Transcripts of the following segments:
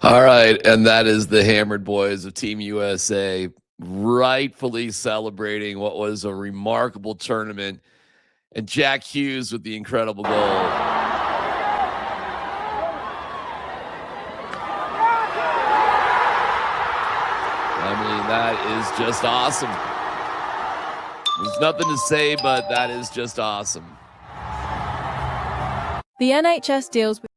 All right, and that is the Hammered Boys of Team USA rightfully celebrating what was a remarkable tournament, and Jack Hughes with the incredible goal. I mean, that is just awesome. There's nothing to say, but that is just awesome. The NHS deals with...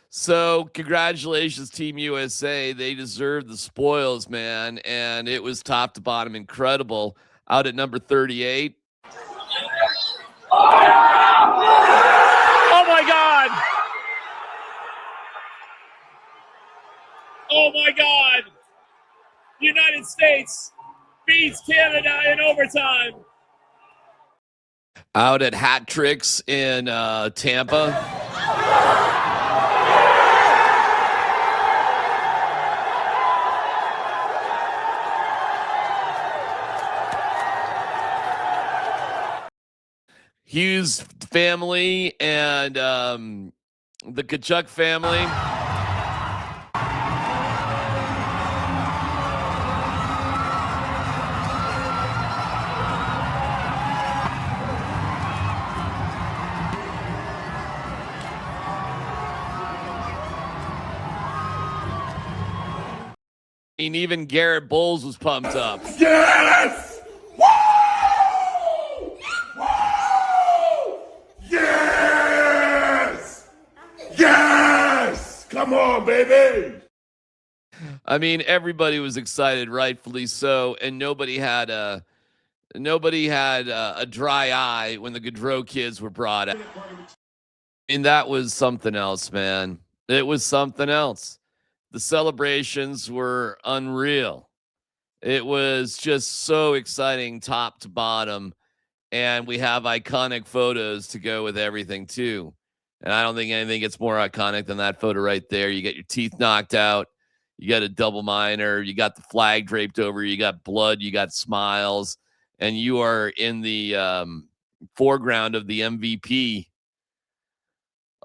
So congratulations, Team USA. They deserve the spoils, man. And it was top to bottom incredible. Out at number 38. Oh, my God. Oh, my God. The United States beats Canada in overtime. Out at Hat Tricks in Tampa. Hughes family and the Kachuk family. And even Garrett Bowles was pumped up. Yes! Woo! Woo! Yes! Yes! Come on, baby! I mean, everybody was excited, rightfully so, and nobody had a dry eye when the Gaudreau kids were brought out. And that was something else, man. It was something else. The celebrations were unreal. It was just so exciting, top to bottom. And we have iconic photos to go with everything, too. And I don't think anything gets more iconic than that photo right there. You get your teeth knocked out. You got a double minor. You got the flag draped over. You got blood. You got smiles. And you are in the foreground of the MVP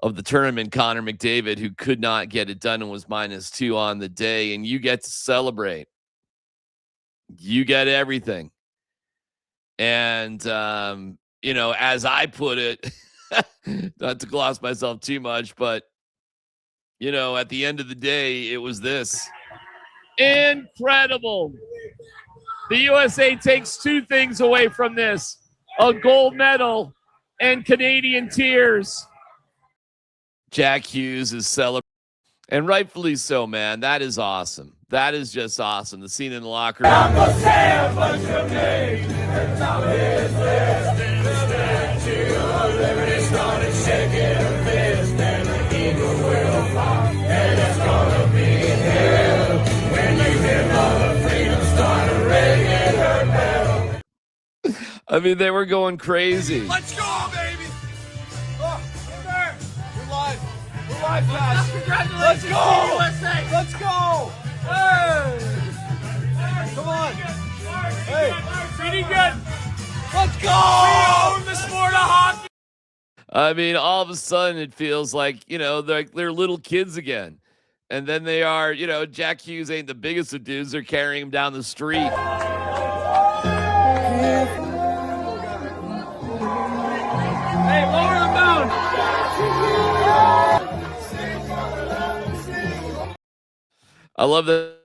of the tournament, Connor McDavid, who could not get it done and was -2 on the day. And you get to celebrate. You get everything. And, as I put it, not to gloss myself too much, but, at the end of the day, it was this. Incredible. The USA takes two things away from this: a gold medal and Canadian tears. Jack Hughes is celebrating, and rightfully so, man. That is awesome. That is just awesome. The scene in the locker room. I'm gonna say a bunch of names. It's not business. Liberty started shaking a fist, and the eagle will fly, and it's gonna be hell when you hear Mother Freedom start ringing her bell. I mean, they were going crazy. Let's go, baby! Oh, there! We're live. We're live, guys. Congratulations, Let's go! USA. Let's go! Hey! Come on! Hey! Pretty good. Let's go! We own the sport of hockey. I mean, all of a sudden it feels like, they're little kids again. And then they are, Jack Hughes ain't the biggest of dudes. They're carrying him down the street. Hey, lower the mound. I love that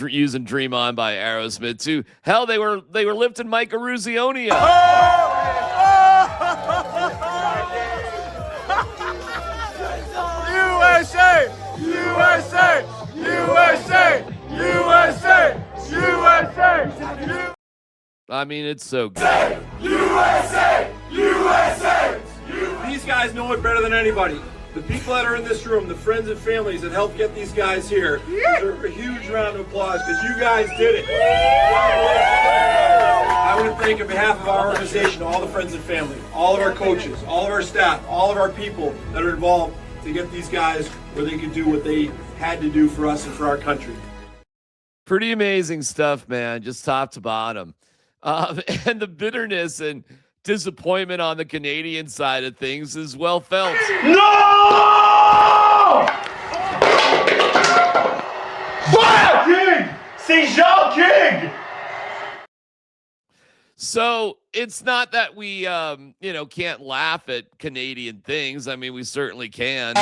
using Dream On by Aerosmith too. Hell, they were lifting Mike Eruzione up. USA! USA! USA! USA! USA! I mean, it's so good. USA! USA! These guys know it better than anybody. The people that are in this room, the friends and families that helped get these guys here, deserve a huge round of applause because you guys did it. I want to thank on behalf of our organization, all the friends and family, all of our coaches, all of our staff, all of our people that are involved to get these guys where they could do what they had to do for us and for our country. Pretty amazing stuff, man. Just top to bottom. And the bitterness and disappointment on the Canadian side of things is well felt. No! So it's not that we, can't laugh at Canadian things. I mean, we certainly can.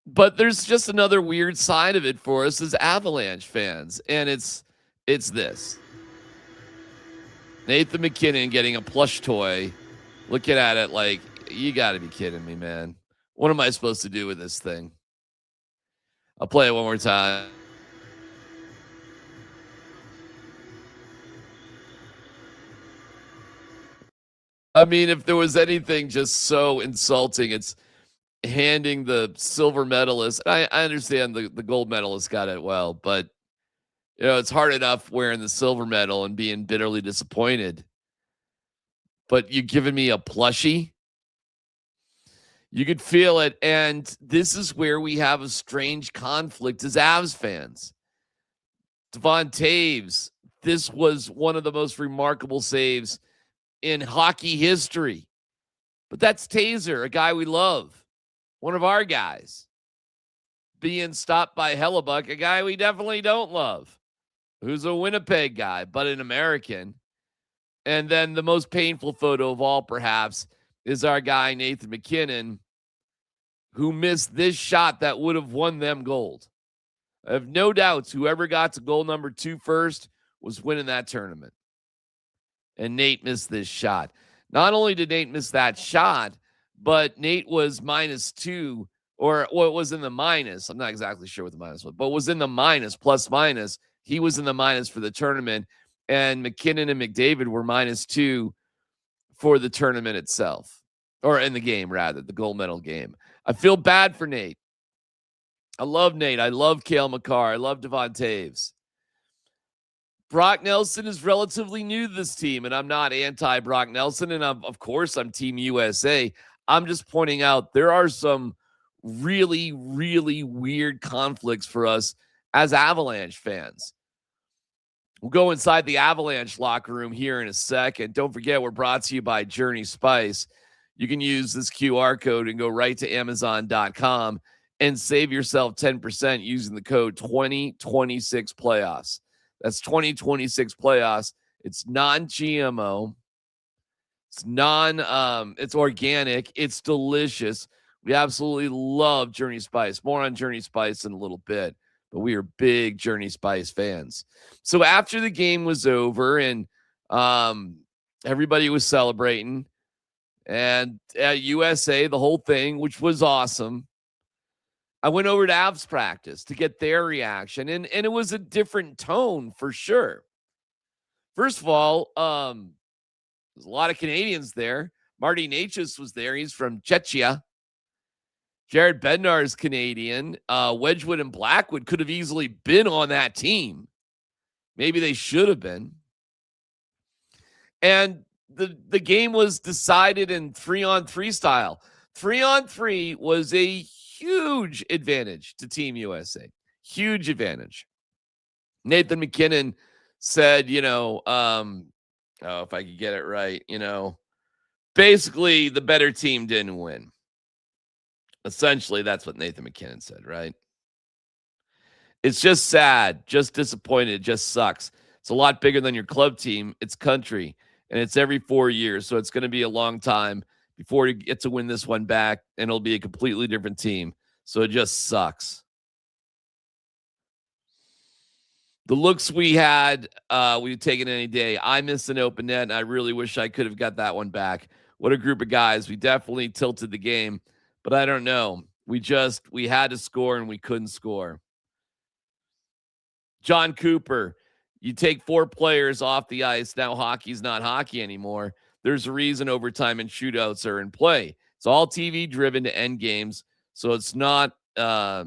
But there's just another weird side of it for us as Avalanche fans, and it's this. Nathan McKinnon getting a plush toy, looking at it like, you got to be kidding me, man. What am I supposed to do with this thing? I'll play it one more time. I mean, if there was anything just so insulting, it's handing the silver medalist. I understand the gold medalist got it well, but it's hard enough wearing the silver medal and being bitterly disappointed. But you're giving me a plushie. You could feel it. And this is where we have a strange conflict as Avs fans. Devon Taves, this was one of the most remarkable saves in hockey history. But that's Taser, a guy we love. One of our guys. Being stopped by Hellebuck, a guy we definitely don't love. Who's a Winnipeg guy, but an American. And then the most painful photo of all, perhaps, is our guy, Nathan McKinnon, who missed this shot that would have won them gold. I have no doubts whoever got to goal number 2 first was winning that tournament. And Nate missed this shot. Not only did Nate miss that shot, but Nate was -2, or it was in the minus. I'm not exactly sure what the minus was, but was in the minus, plus minus. He was in the minus for the tournament, and McKinnon and McDavid were -2 for the tournament itself, or in the game, rather, the gold medal game. I feel bad for Nate. I love Nate. I love Cale Makar. I love Devon Taves. Brock Nelson is relatively new to this team, and I'm not anti-Brock Nelson, and of course I'm Team USA. I'm just pointing out there are some really, really weird conflicts for us as Avalanche fans. We'll go inside the Avalanche locker room here in a second. Don't forget, we're brought to you by Journey Spice. You can use this QR code and go right to Amazon.com and save yourself 10% using the code 2026 playoffs. That's 2026 playoffs. It's non-GMO. It's organic. It's delicious. We absolutely love Journey Spice. More on Journey Spice in a little bit, but we are big Journey Spice fans. So after the game was over and everybody was celebrating, and at USA, the whole thing, which was awesome, I went over to Avs practice to get their reaction, and it was a different tone for sure. First of all, there's a lot of Canadians there. Marty Necas was there. He's from Czechia. Jared Bednar is Canadian. Wedgwood and Blackwood could have easily been on that team. Maybe they should have been. And the game was decided in 3-on-3 style. 3-on-3 was a huge advantage to Team USA. Huge advantage. Nathan McKinnon said, if I could get it right, basically the better team didn't win. Essentially, that's what Nathan McKinnon said, right? It's just sad, just disappointed, just sucks. It's a lot bigger than your club team. It's country, and it's every 4 years, so it's going to be a long time before you get to win this one back, and it'll be a completely different team. So it just sucks. The looks we had, we've taken any day. I missed an open net, and I really wish I could have got that one back. What a group of guys. We definitely tilted the game, but I don't know. We had to score, and we couldn't score. John Cooper, you take 4 players off the ice. Now hockey's not hockey anymore. There's a reason overtime and shootouts are in play. It's all TV driven to end games, so it's not a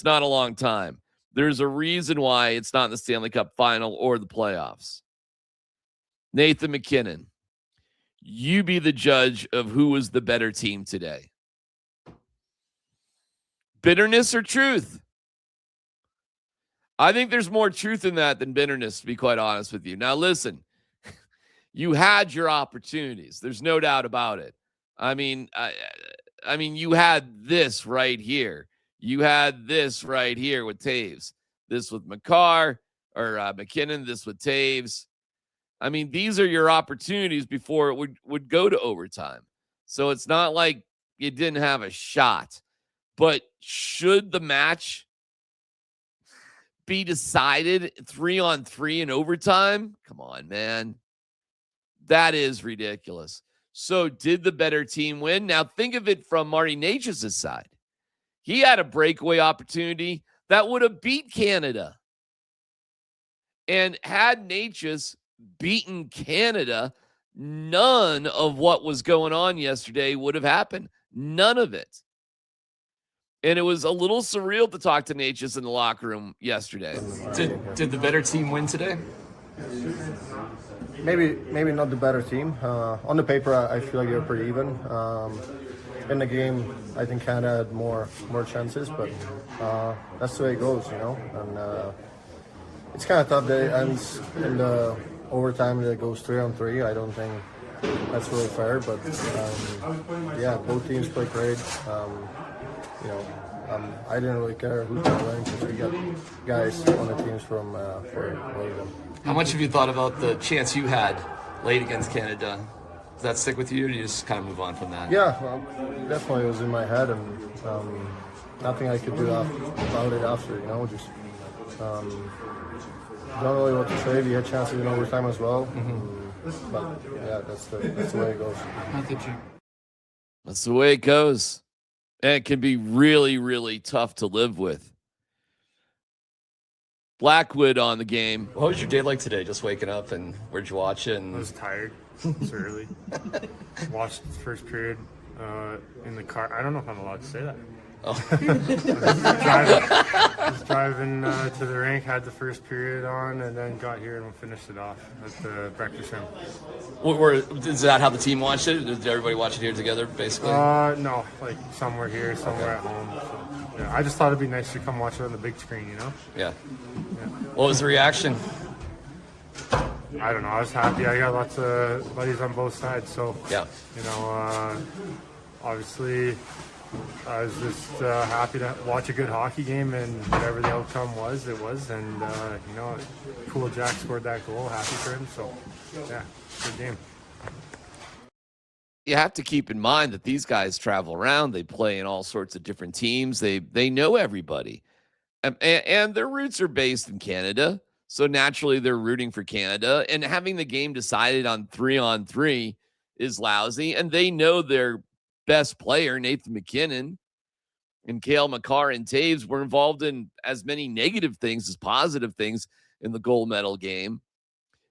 long time. There's a reason why it's not in the Stanley Cup final or the playoffs. Nathan McKinnon, you be the judge of who was the better team today. Bitterness or truth? I think there's more truth in that than bitterness, to be quite honest with you. Now, listen, You had your opportunities. There's no doubt about it. I mean, you had this right here. You had this right here with Taves. This with McCarr or McKinnon. This with Taves. I mean, these are your opportunities before it would go to overtime. So it's not like you didn't have a shot. But should the match be decided 3-on-3 in overtime? Come on, man. That is ridiculous. So did the better team win? Now think of it from Marty Necas' side. He had a breakaway opportunity that would have beat Canada. And had Necas beaten Canada, none of what was going on yesterday would have happened. None of it. And it was a little surreal to talk to Necas in the locker room yesterday. Did the better team win today? Maybe not the better team. On the paper, I feel like they're pretty even. In the game, I think Canada had more chances, but that's the way it goes, you know. And it's kind of tough that it ends in the overtime that it goes 3-on-3. I don't think that's really fair, but yeah, both teams played great. You know, I didn't really care who got winning because we got guys on the teams for them. How much have you thought about the chance you had late against Canada? Does that stick with you, or do you just kind of move on from that? Yeah, well, definitely it was in my head, and nothing I could do about it after, you know, just don't really know what to say. We had chances in overtime as well, but yeah, that's the way it goes. That's the way it goes. And it can be really, really tough to live with. Blackwood on the game. What was your day like today? Just waking up, and where'd you watch it? And I was tired. It's early. Watched the first period in the car. I don't know if I'm allowed to say that. Oh. I was driving to the rink, had the first period on, and then got here and finished it off at the breakfast room. Is that how the team watched it? Did everybody watch it here together, basically? No, like some were here, some were at home. So, yeah, I just thought it'd be nice to come watch it on the big screen, you know? Yeah. What was the reaction? I don't know. I was happy. I got lots of buddies on both sides, so Yeah. you know, obviously, I was just happy to watch a good hockey game, and whatever the outcome was, it was. And you know, cool Jack scored that goal. Happy for him. So yeah, good game. You have to keep in mind that these guys travel around. They play in all sorts of different teams. They know everybody. And their roots are based in Canada. So naturally, they're rooting for Canada. And having the game decided on 3-on-3 is lousy. And they know their best player, Nathan McKinnon, and Cale Makar and Taves were involved in as many negative things as positive things in the gold medal game.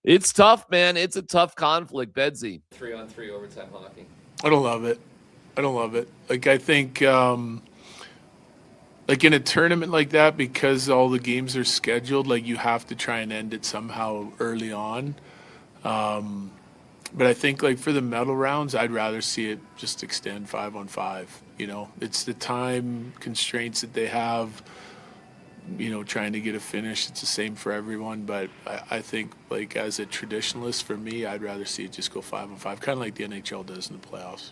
It's tough, man. It's a tough conflict, Bedsy. 3-on-3 overtime hockey. I don't love it. Like, I think, like in a tournament like that, because all the games are scheduled, like you have to try and end it somehow early on. But I think, like, for the medal rounds, I'd rather see it just extend 5-on-5. You know, it's the time constraints that they have, you know, trying to get a finish. It's the same for everyone. But I think, like, as a traditionalist, for me, I'd rather see it just go 5-on-5, kind of like the NHL does in the playoffs.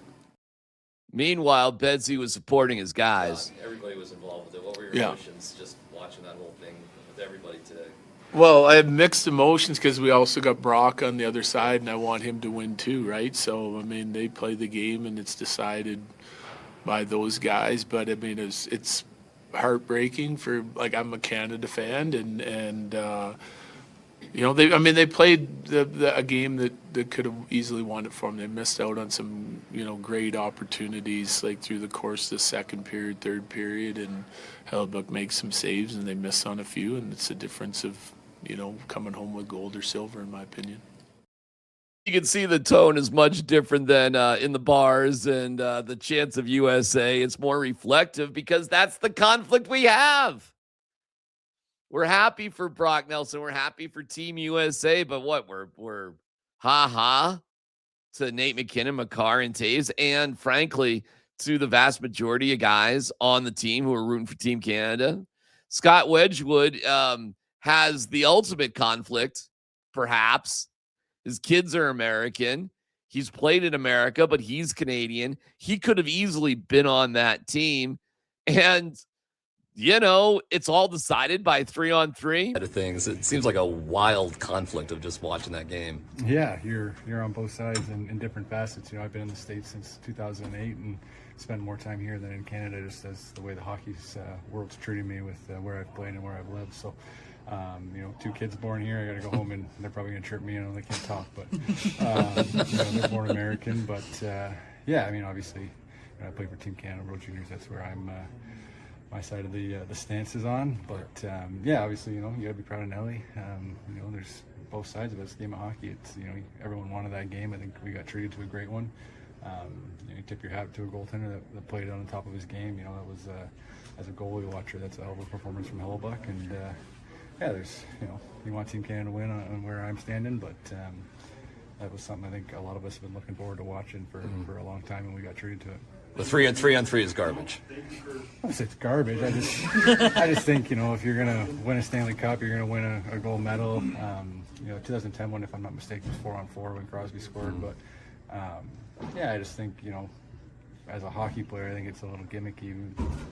Meanwhile, Bedsy was supporting his guys. Everybody was involved with it. What were your emotions just watching that whole thing with everybody today? Well, I have mixed emotions because we also got Brock on the other side, and I want him to win too, right? So, I mean, they play the game, and it's decided by those guys. But, I mean, it's heartbreaking for, like, I'm a Canada fan, and you know, they played a game that could have easily won it for them. They missed out on some, you know, great opportunities, like, through the course of the second period, third period, and Hellebuyck makes some saves, and they missed on a few, and it's a difference of, you know, coming home with gold or silver, in my opinion. You can see the tone is much different than in the bars and the chants of USA. It's more reflective because that's the conflict we have. We're happy for Brock Nelson. We're happy for Team USA, but what? We're ha-ha to Nate McKinnon, Makar, and Taves, and frankly, to the vast majority of guys on the team who are rooting for Team Canada. Scott Wedgwood has the ultimate conflict, perhaps, His kids are American. He's played in America, but he's Canadian. He could have easily been on that team. And, it's all decided by 3-on-3. Of things, it seems like a wild conflict of just watching that game. Yeah, you're on both sides in different facets. I've been in the States since 2008 and spent more time here than in Canada, just as the way the hockey world's treating me with where I've played and where I've lived. So, 2 kids born here, I got to go home and they're probably going to chirp me. They can't talk, but they're born American. But obviously, I play for Team Canada World Juniors. That's where I'm. My side of the stance is on, but obviously, you got to be proud of Nelly. There's both sides of this game of hockey. It's everyone wanted that game. I think we got treated to a great one. You tip your hat to a goaltender that played on the top of his game. That was as a goalie watcher, that's a hell of a performance from Hellebuck. And there's you want Team Canada to win on where I'm standing, but that was something I think a lot of us have been looking forward to watching for a long time, and we got treated to it. The 3-on-3 is garbage. I don't say it's garbage. I just think if you're gonna win a Stanley Cup, you're gonna win a gold medal. 2010 one, if I'm not mistaken, was 4-on-4 when Crosby scored. But I just think as a hockey player, I think it's a little gimmicky,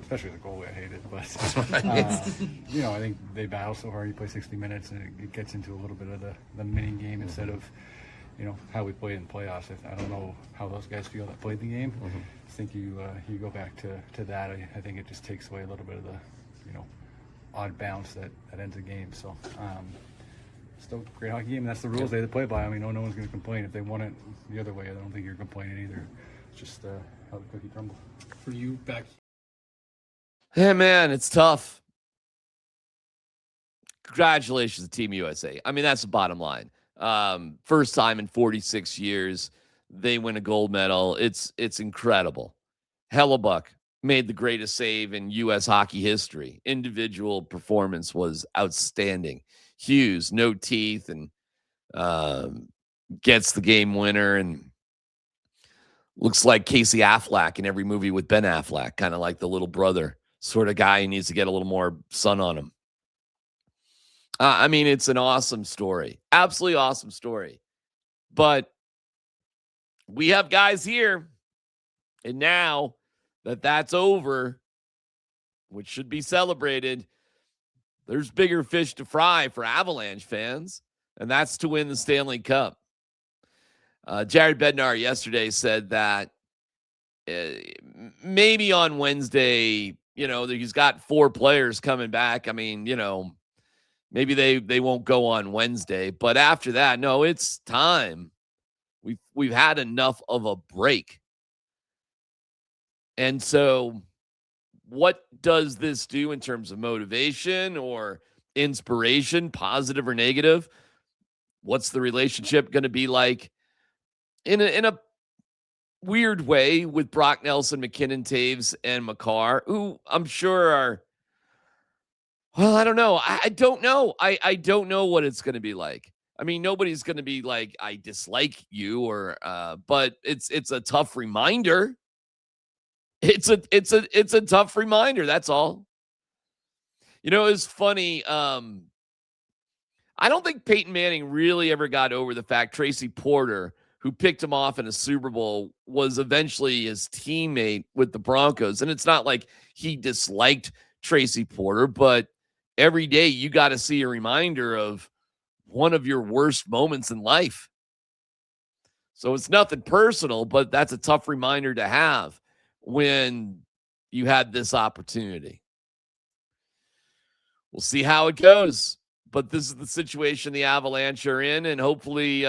especially as a goalie. I hate it, but I think they battle so hard. You play 60 minutes, and it gets into a little bit of the mini game instead of how we played in playoffs. I don't know how those guys feel that played the game. I think you go back to that. I think it just takes away a little bit of the odd bounce that ends a game. So still a great hockey game. And that's the rules they play by. No one's going to complain if they won it the other way. I don't think you're complaining either. It's just how the cookie crumbles. For you back. Hey man, it's tough. Congratulations to Team USA. That's the bottom line. First time in 46 years they win a gold medal. It's incredible. Hellebuck made the greatest save in U.S. hockey history. Individual performance was outstanding. Hughes, no teeth, and gets the game winner, and looks like Casey Affleck in every movie with Ben Affleck, kind of like the little brother sort of guy who needs to get a little more sun on him. It's an awesome story. Absolutely awesome story. But we have guys here, and now that that's over, which should be celebrated, there's bigger fish to fry for Avalanche fans, and that's to win the Stanley Cup. Jared Bednar yesterday said that maybe on Wednesday, he's got 4 players coming back. Maybe they won't go on Wednesday, but after that, no, it's time. We've had enough of a break. And so what does this do in terms of motivation or inspiration, positive or negative? What's the relationship going to be like in a weird way with Brock Nelson, McKinnon, Taves, and Makar, who I'm sure are, well, I don't know. I don't know. I don't know what it's going to be like. Nobody's going to be like, I dislike you, or but it's a tough reminder. It's a tough reminder. That's all. It's funny. I don't think Peyton Manning really ever got over the fact Tracy Porter, who picked him off in a Super Bowl, was eventually his teammate with the Broncos. And it's not like he disliked Tracy Porter, but every day you got to see a reminder of one of your worst moments in life. So it's nothing personal, but that's a tough reminder to have when you had this opportunity. We'll see how it goes, but this is the situation the Avalanche are in, and hopefully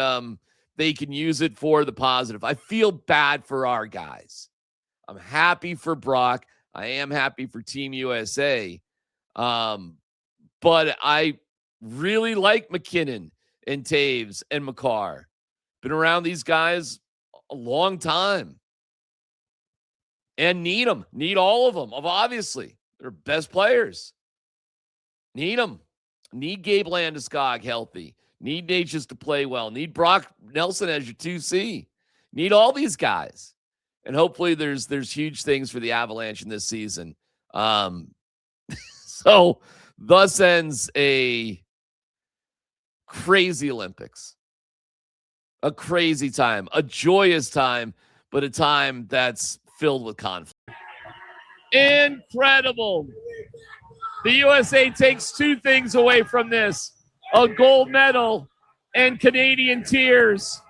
they can use it for the positive. I feel bad for our guys. I'm happy for Brock. I am happy for Team USA. But I really like McKinnon and Taves and Makar. Been around these guys a long time. And need them. Need all of them. Obviously, they're best players. Need them. Need Gabe Landeskog healthy. Need Natchez to play well. Need Brock Nelson as your 2C. Need all these guys. And hopefully there's huge things for the Avalanche in this season. So thus ends a crazy Olympics. a crazy time, a joyous time, but a time that's filled with conflict. Incredible. The USA takes two things away from this: a gold medal and Canadian tears.